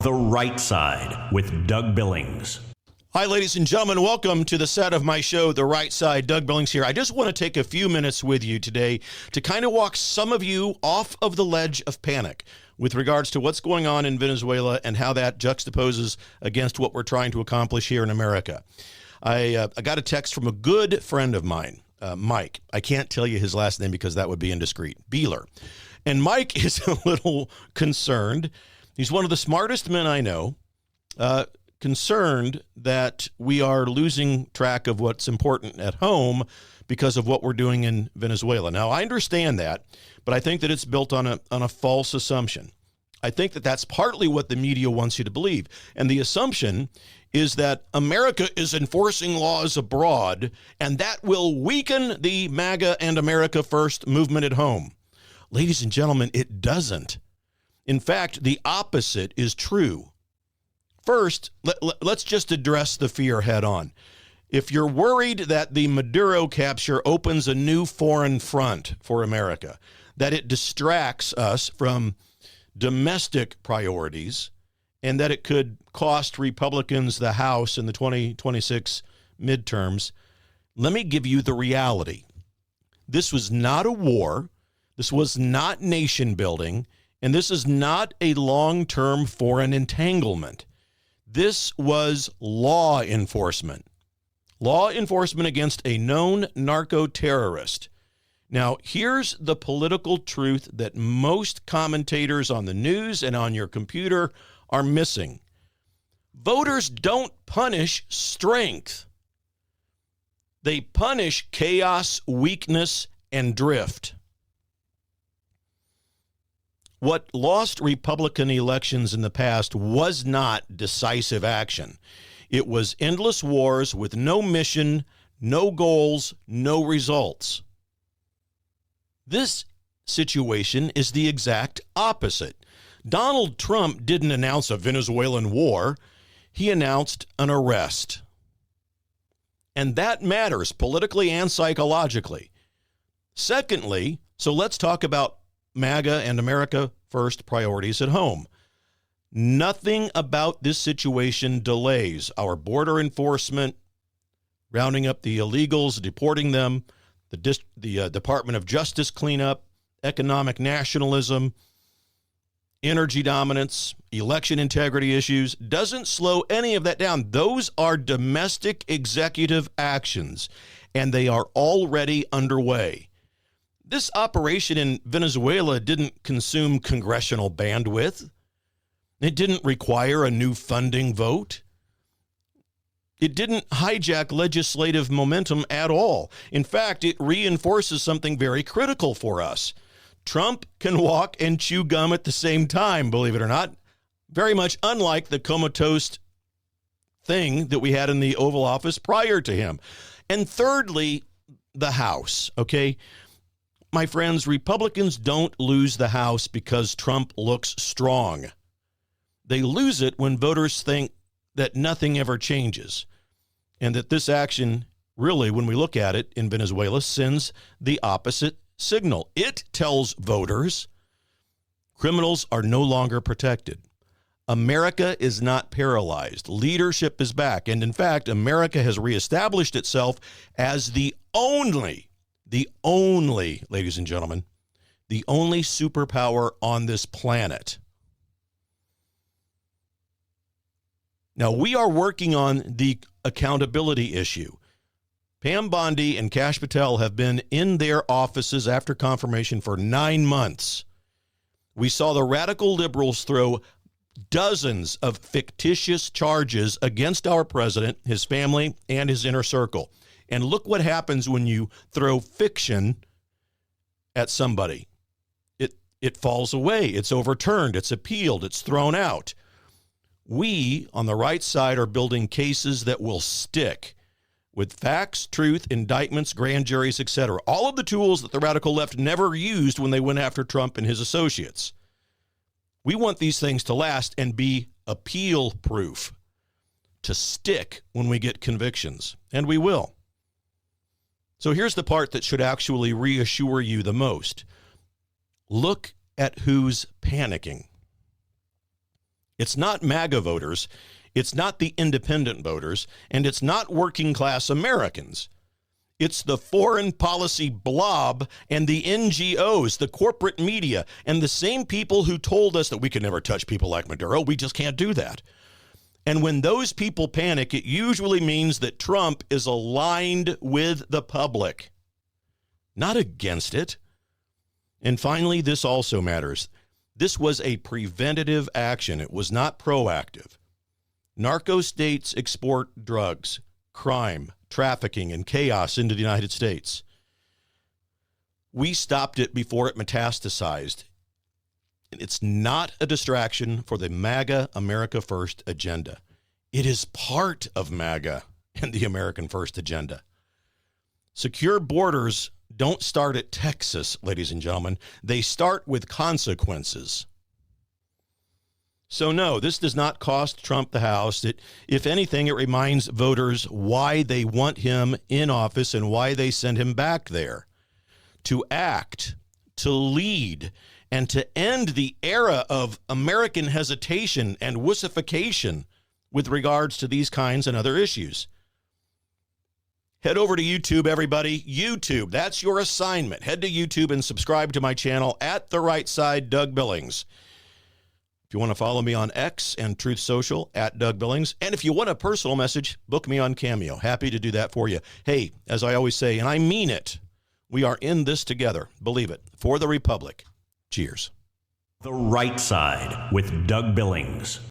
The Right Side with Doug Billings. Hi, ladies and gentlemen. Welcome to the set of my show, The Right Side. Doug Billings here. I just want to take a few minutes with you today to kind of walk some of you off of the ledge of panic with regards to what's going on in Venezuela and how that juxtaposes against what we're trying to accomplish here in America. I got a text from a good friend of mine, Mike. I can't tell you his last name because that would be indiscreet. Beeler. And Mike is a little concerned. He's one of the smartest men I know, concerned that we are losing track of what's important at home because of what we're doing in Venezuela. Now, I understand that, but I think that it's built on a false assumption. I think that that's partly what the media wants you to believe. And the assumption is that America is enforcing laws abroad, and that will weaken the MAGA and America First movement at home. Ladies and gentlemen, it doesn't. In fact, the opposite is true. First, let's just address the fear head on. If you're worried that the Maduro capture opens a new foreign front for America, that it distracts us from domestic priorities, and that it could cost Republicans the House in the 2026 midterms, let me give you the reality. This was not a war. This was not nation building. And this is not a long-term foreign entanglement. This was law enforcement against a known narco-terrorist. Now, here's the political truth that most commentators on the news and on your computer are missing. Voters don't punish strength. They punish chaos, weakness, and drift. What lost Republican elections in the past was not decisive action. It was endless wars with no mission, no goals, no results. This situation is the exact opposite. Donald Trump didn't announce a Venezuelan war. He announced an arrest. And that matters politically and psychologically. Secondly, so let's talk about MAGA and America First priorities at home. Nothing about this situation delays our border enforcement, rounding up the illegals, deporting them, the Department of Justice cleanup, economic nationalism, energy dominance, election integrity issues. Doesn't slow any of that down. Those are domestic executive actions, and they are already underway. This operation in Venezuela didn't consume congressional bandwidth. It didn't require a new funding vote. It didn't hijack legislative momentum at all. In fact, it reinforces something very critical for us. Trump can walk and chew gum at the same time, believe it or not, very much unlike the comatose thing that we had in the Oval Office prior to him. And thirdly, the House, okay? My friends, Republicans don't lose the House because Trump looks strong. They lose it when voters think that nothing ever changes, and that this action really, when we look at it in Venezuela, sends the opposite signal. It tells voters criminals are no longer protected. America is not paralyzed. Leadership is back. And in fact, America has reestablished itself as the only, ladies and gentlemen, the only superpower on this planet. Now, we are working on the accountability issue. Pam Bondi and Kash Patel have been in their offices after confirmation for 9 months. We saw the radical liberals throw dozens of fictitious charges against our president, his family, and his inner circle. And look what happens when you throw fiction at somebody. It falls away. It's overturned. It's appealed. It's thrown out. We, on the right side, are building cases that will stick with facts, truth, indictments, grand juries, etc. All of the tools that the radical left never used when they went after Trump and his associates. We want these things to last and be appeal-proof, to stick when we get convictions, and we will. So here's the part that should actually reassure you the most. Look at who's panicking. It's not MAGA voters. It's not the independent voters. And it's not working class Americans. It's the foreign policy blob and the NGOs, the corporate media, and the same people who told us that we could never touch people like Maduro. We just can't do that. And when those people panic, it usually means that Trump is aligned with the public, not against it. And finally, this also matters. This was a preventative action. It was not proactive. Narco states export drugs, crime, trafficking, and chaos into the United States. We stopped it before it metastasized. It's not a distraction for the MAGA America First agenda. It is part of MAGA and the American First agenda. Secure borders don't start at Texas, ladies and gentlemen. They start with consequences. So no, this does not cost Trump the House. If anything, it reminds voters why they want him in office and why they send him back there. To act, to lead, and to end the era of American hesitation and wussification with regards to these kinds and other issues. Head over to YouTube, everybody. YouTube, that's your assignment. Head to YouTube and subscribe to my channel at The Right Side, Doug Billings. If you want to follow me on X and Truth Social, at Doug Billings. And if you want a personal message, book me on Cameo. Happy to do that for you. Hey, as I always say, and I mean it, we are in this together. Believe it. For the Republic. Cheers. The Right Side with Doug Billings.